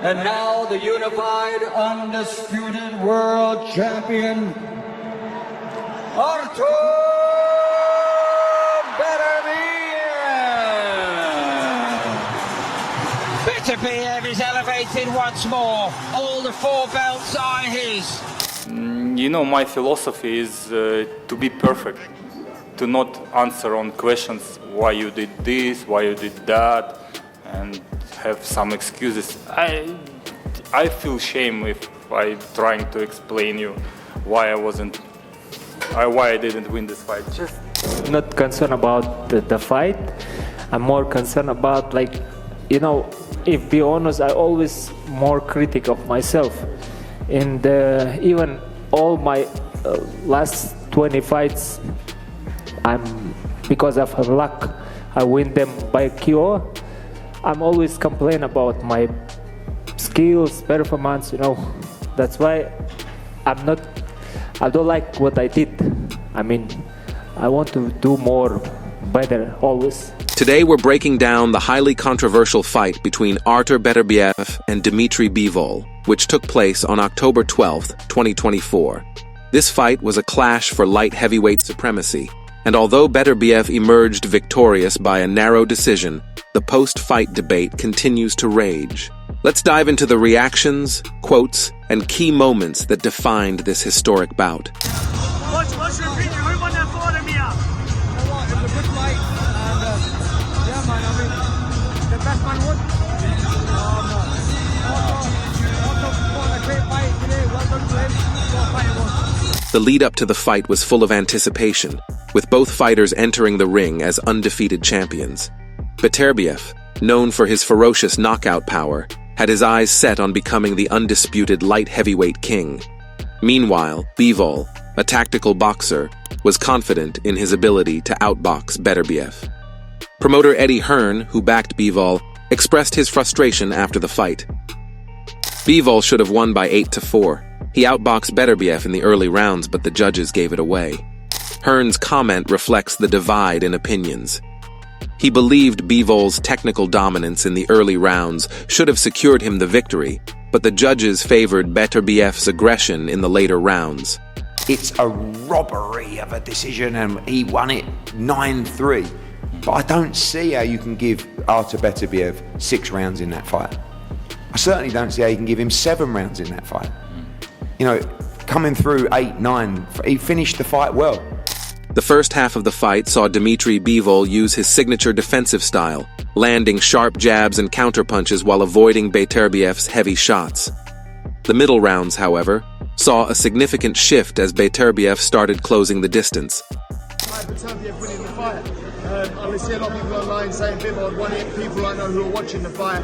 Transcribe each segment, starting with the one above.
And now the unified, undisputed world champion, Artur Beterbiev. Beterbiev is elevated once more. All the 4 belts are his. You know, my philosophy is to be perfect, to not answer on questions why you did this, why you did that, and have some excuses. I feel shame if I'm trying to explain you why I didn't win this fight. Just not concerned about the fight. I'm more concerned about, like, you know, if be honest, I always more critic of myself. And even all my last 20 fights, because of luck, I win them by KO. I'm always complain about my skills, performance, you know. That's why I don't like what I did. I mean, I want to do more, better, always. Today we're breaking down the highly controversial fight between Artur Beterbiev and Dmitry Bivol, which took place on October 12th, 2024. This fight was a clash for light heavyweight supremacy, and although Beterbiev emerged victorious by a narrow decision, the post-fight debate continues to rage. Let's dive into the reactions, quotes, and key moments that defined this historic bout. What's your opinion? Who won that fight, Amir? You know what? It was a good fight, and yeah, man. I mean, the best man won. Also won a great fight today. Well done to him. What fight it was. The lead-up to the fight was full of anticipation, with both fighters entering the ring as undefeated champions. Beterbiev, known for his ferocious knockout power, had his eyes set on becoming the undisputed light heavyweight king. Meanwhile, Bivol, a tactical boxer, was confident in his ability to outbox Beterbiev. Promoter Eddie Hearn, who backed Bivol, expressed his frustration after the fight. Bivol should have won by 8-4. He outboxed Beterbiev in the early rounds, but the judges gave it away. Hearn's comment reflects the divide in opinions. He believed Bivol's technical dominance in the early rounds should have secured him the victory, but the judges favored Beterbiev's aggression in the later rounds. It's a robbery of a decision, and he won it 9-3. But I don't see how you can give Artur Beterbiev 6 rounds in that fight. I certainly don't see how you can give him 7 rounds in that fight. You know, coming through 8, 9, he finished the fight well. The first half of the fight saw Dmitry Bivol use his signature defensive style, landing sharp jabs and counterpunches while avoiding Beterbiev's heavy shots. The middle rounds, however, saw a significant shift as Beterbiev started closing the distance. Beterbiev winning the fight. I see a lot of people online saying Bivol had won it. People I know who are watching the fight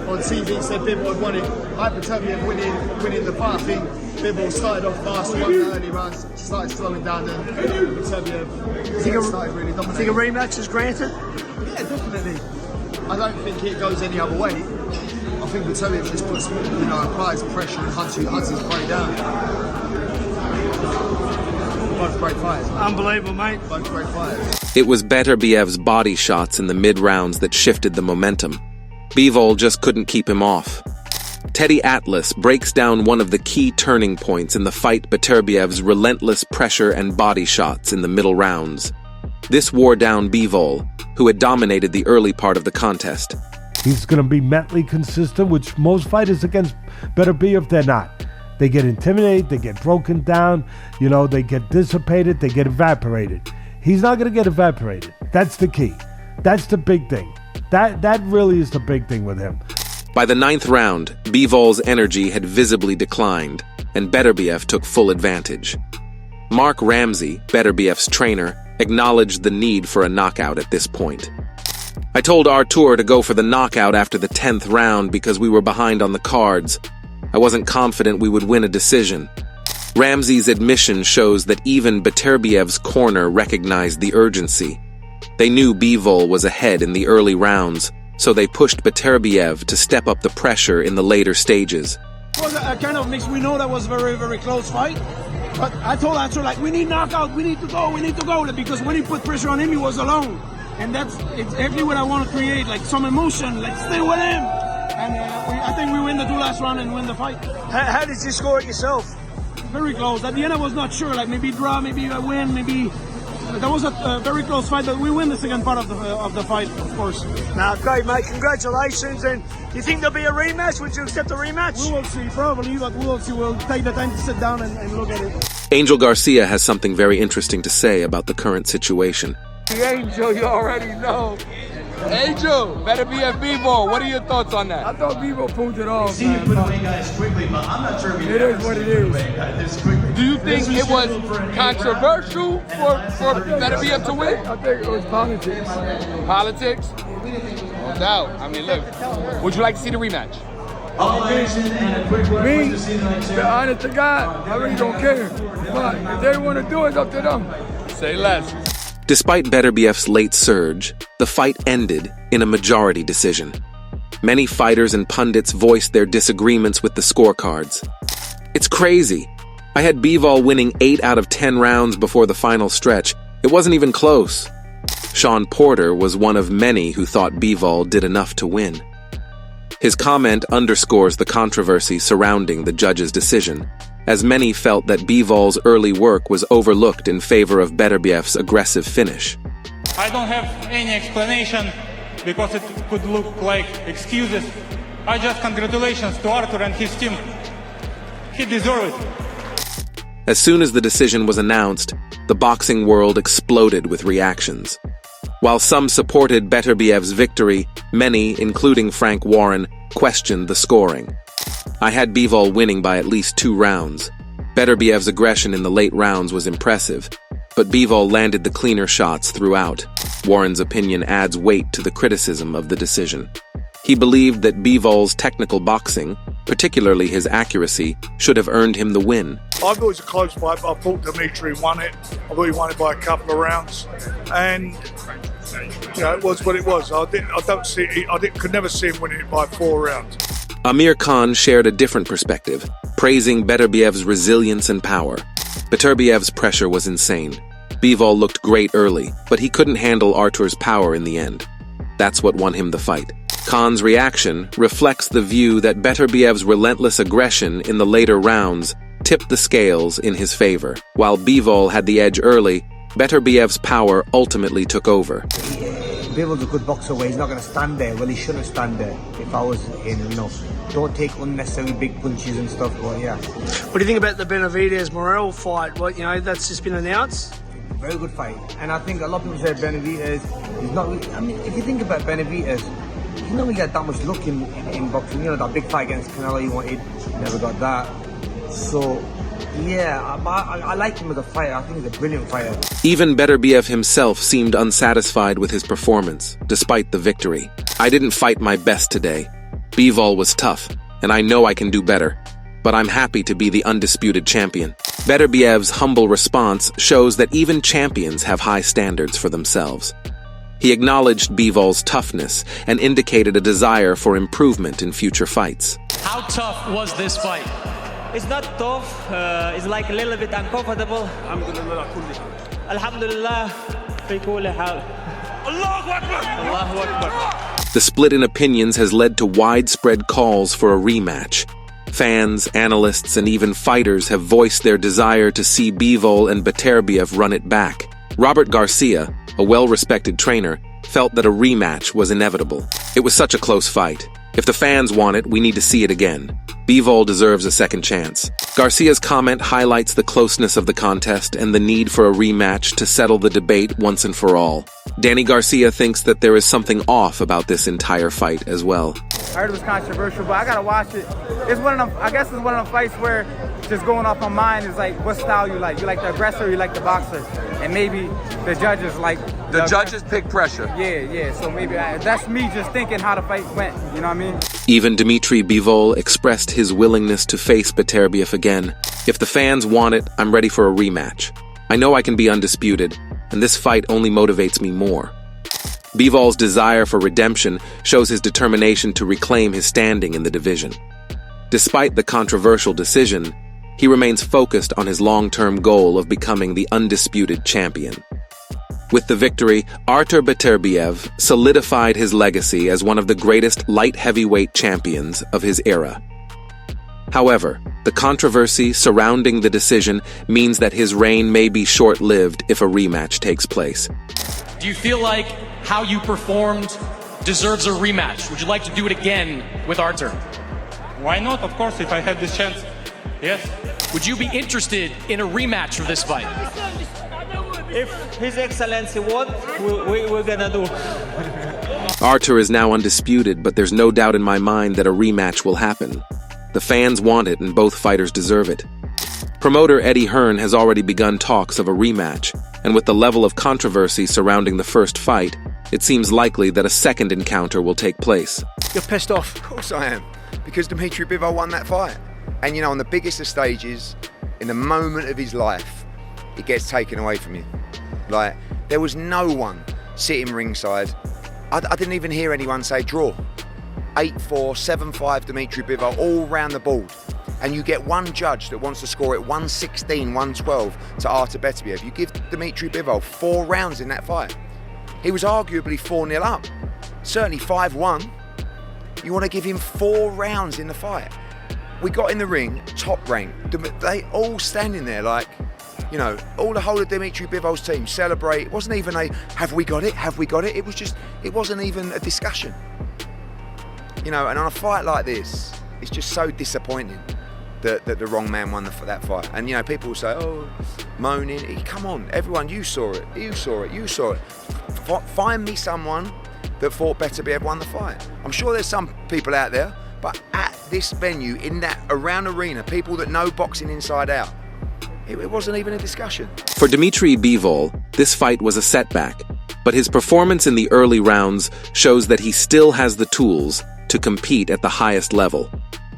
on TV said Bivol had won it. Beterbiev winning the fight. I think Bivol started off fast, won the early rounds, started slowing down, and Beterbiev started really dominating. Think a rematch is granted? Yeah, definitely. I don't think it goes any other way. I think Beterbiev just puts, applies pressure and hunts his prey down. Both great fighters. Unbelievable, mate. Both great fighters. It was Beterbiev's body shots in the mid-rounds that shifted the momentum. Bivol just couldn't keep him off. Teddy Atlas breaks down one of the key turning points in the fight: Beterbiev's relentless pressure and body shots in the middle rounds. This wore down Bivol, who had dominated the early part of the contest. He's going to be mentally consistent, which most fighters against Beterbiev, they're not. They get intimidated, they get broken down, they get dissipated, they get evaporated. He's not going to get evaporated. That's the key. That's the big thing. That really is the big thing with him. By the 9th round, Bivol's energy had visibly declined, and Beterbiev took full advantage. Mark Ramsey, Beterbiev's trainer, acknowledged the need for a knockout at this point. I told Artur to go for the knockout after the 10th round because we were behind on the cards. I wasn't confident we would win a decision. Ramsey's admission shows that even Beterbiev's corner recognized the urgency. They knew Bivol was ahead in the early rounds, so they pushed Beterbiev to step up the pressure in the later stages. It was a kind of mix. We know that was a very, very close fight. But I told Artur, we need knockout, we need to go. Because when he put pressure on him, he was alone. And that's exactly what I want to create, some emotion. Let's stay with him. And I think we win the 2 last round and win the fight. How did you score it yourself? Very close. At the end, I was not sure. Like maybe draw, maybe I win, maybe. That was a very close fight, but we win the second part of the fight, of course. Now, great, mate. Congratulations. And you think there'll be a rematch? Would you accept a rematch? We will see, probably, but we will see. We'll take the time to sit down and look at it. Angel Garcia has something very interesting to say about the current situation. The Angel, you already know. Angel, Beterbiev Bivol. What are your thoughts on that? I thought Bivol pulled it off. See you put away guys quickly, but I'm not sure if it is what it is. Do you think it was controversial for Beterbiev to win? I think it was politics. Politics? No doubt. I mean, look, would you like to see the rematch? Me, to honest to God, I really don't care. But if they want to do it, up to them. Say less. Despite Beterbiev's late surge, the fight ended in a majority decision. Many fighters and pundits voiced their disagreements with the scorecards. It's crazy. I had Bivol winning 8 out of 10 rounds before the final stretch. It wasn't even close. Sean Porter was one of many who thought Bivol did enough to win. His comment underscores the controversy surrounding the judge's decision, as many felt that Bivol's early work was overlooked in favor of Beterbiev's aggressive finish. I don't have any explanation because it could look like excuses. I just congratulations to Arthur and his team. He deserved it. As soon as the decision was announced, the boxing world exploded with reactions. While some supported Beterbiev's victory, many, including Frank Warren, questioned the scoring. I had Bivol winning by at least 2 rounds. Beterbiev's aggression in the late rounds was impressive, but Bivol landed the cleaner shots throughout. Warren's opinion adds weight to the criticism of the decision. He believed that Bivol's technical boxing, particularly his accuracy, should have earned him the win. I thought it was a close fight, but I thought Dimitri won it. I thought he won it by a couple of rounds. And it was what it was. I could never see him winning it by 4 rounds. Amir Khan shared a different perspective, praising Beterbiev's resilience and power. Beterbiev's pressure was insane. Bivol looked great early, but he couldn't handle Artur's power in the end. That's what won him the fight. Khan's reaction reflects the view that Beterbiev's relentless aggression in the later rounds tipped the scales in his favor. While Bivol had the edge early, Beterbiev's power ultimately took over. Bivol's a good boxer where he's not going to stand there. Well, he shouldn't stand there if I was him, Don't take unnecessary big punches and stuff, but yeah. What do you think about the Benavidez-Morel fight? That's just been announced? Very good fight. And I think a lot of people say Benavidez, he's not really, if you think about Benavidez, he's not really got that much luck in boxing. That big fight against Canelo he wanted, never got that. So, yeah, I like him as a fighter. I think he's a brilliant fighter. Even Beterbiev himself seemed unsatisfied with his performance, despite the victory. I didn't fight my best today. Bivol was tough, and I know I can do better. But I'm happy to be the undisputed champion. Beterbiev's humble response shows that even champions have high standards for themselves. He acknowledged Bivol's toughness and indicated a desire for improvement in future fights. How tough was this fight? It's not tough, it's like a little bit uncomfortable. Alhamdulillah, Allahu Akbar! Allahu Akbar! The split in opinions has led to widespread calls for a rematch. Fans, analysts, and even fighters have voiced their desire to see Bivol and Beterbiev run it back. Robert Garcia, a well-respected trainer, felt that a rematch was inevitable. It was such a close fight. If the fans want it, we need to see it again. Bivol deserves a second chance. Garcia's comment highlights the closeness of the contest and the need for a rematch to settle the debate once and for all. Danny Garcia thinks that there is something off about this entire fight as well. I heard it was controversial, but I gotta watch it. It's one of them, I guess it's one of the fights where just going off my mind is like, what style you like? You like the aggressor or you like the boxer? And maybe the judges like... The judges pick pressure. Yeah, so maybe that's me just thinking how the fight went, you know what I mean? Even Dmitry Bivol expressed his willingness to face Beterbiev again. If the fans want it, I'm ready for a rematch. I know I can be undisputed, and this fight only motivates me more. Bivol's desire for redemption shows his determination to reclaim his standing in the division. Despite the controversial decision, he remains focused on his long-term goal of becoming the undisputed champion. With the victory, Artur Beterbiev solidified his legacy as one of the greatest light heavyweight champions of his era. However, the controversy surrounding the decision means that his reign may be short-lived if a rematch takes place. Do you feel like how you performed deserves a rematch? Would you like to do it again with Artur? Why not? Of course, if I had this chance, yes. Would you be interested in a rematch for this fight? If His Excellency wants, we're gonna do. Artur is now undisputed, but there's no doubt in my mind that a rematch will happen. The fans want it and both fighters deserve it. Promoter Eddie Hearn has already begun talks of a rematch, and with the level of controversy surrounding the first fight, it seems likely that a second encounter will take place. You're pissed off? Of course I am, because Dmitry Bivol won that fight. And you know, on the biggest of stages, in the moment of his life, it gets taken away from you. Like, there was no one sitting ringside. I didn't even hear anyone say draw. 8-4, 7-5 Dmitry Bivol all round the board. And you get one judge that wants to score it 116, 112 to Artur Beterbiev. You give Dmitry Bivol 4 rounds in that fight. He was arguably 4-0 up, certainly 5-1. You want to give him 4 rounds in the fight. We got in the ring, top rank. They all standing there like, you know, all the whole of Dmitry Bivol's team celebrate. It wasn't even a, have we got it, have we got it? It was just, it wasn't even a discussion. You know, and on a fight like this, it's just so disappointing that the wrong man won that fight. And, you know, people will say, oh, moaning. Come on, everyone, you saw it, you saw it, you saw it. Find me someone that thought Beterbiev won the fight. I'm sure there's some people out there, but at this venue, in that around arena, people that know boxing inside out, it wasn't even a discussion. For Dmitry Bivol, this fight was a setback, but his performance in the early rounds shows that he still has the tools to compete at the highest level.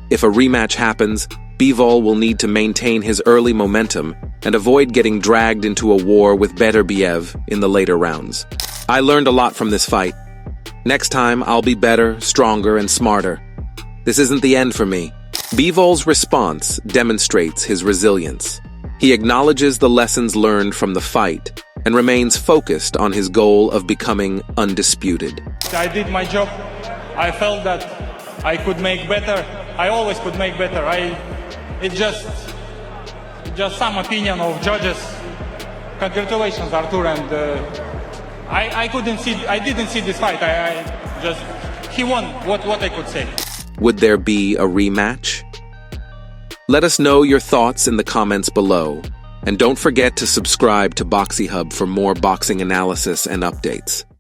If a rematch happens, Bivol will need to maintain his early momentum and avoid getting dragged into a war with Beterbiev in the later rounds. I learned a lot from this fight. Next time, I'll be better, stronger, and smarter. This isn't the end for me. Bivol's response demonstrates his resilience. He acknowledges the lessons learned from the fight and remains focused on his goal of becoming undisputed. I did my job. I felt that I could make better. I always could make better. It's just some opinion of judges. Congratulations, Artur, and I didn't see this fight. He won. What I could say. Would there be a rematch? Let us know your thoughts in the comments below, and don't forget to subscribe to Boxy Hub for more boxing analysis and updates.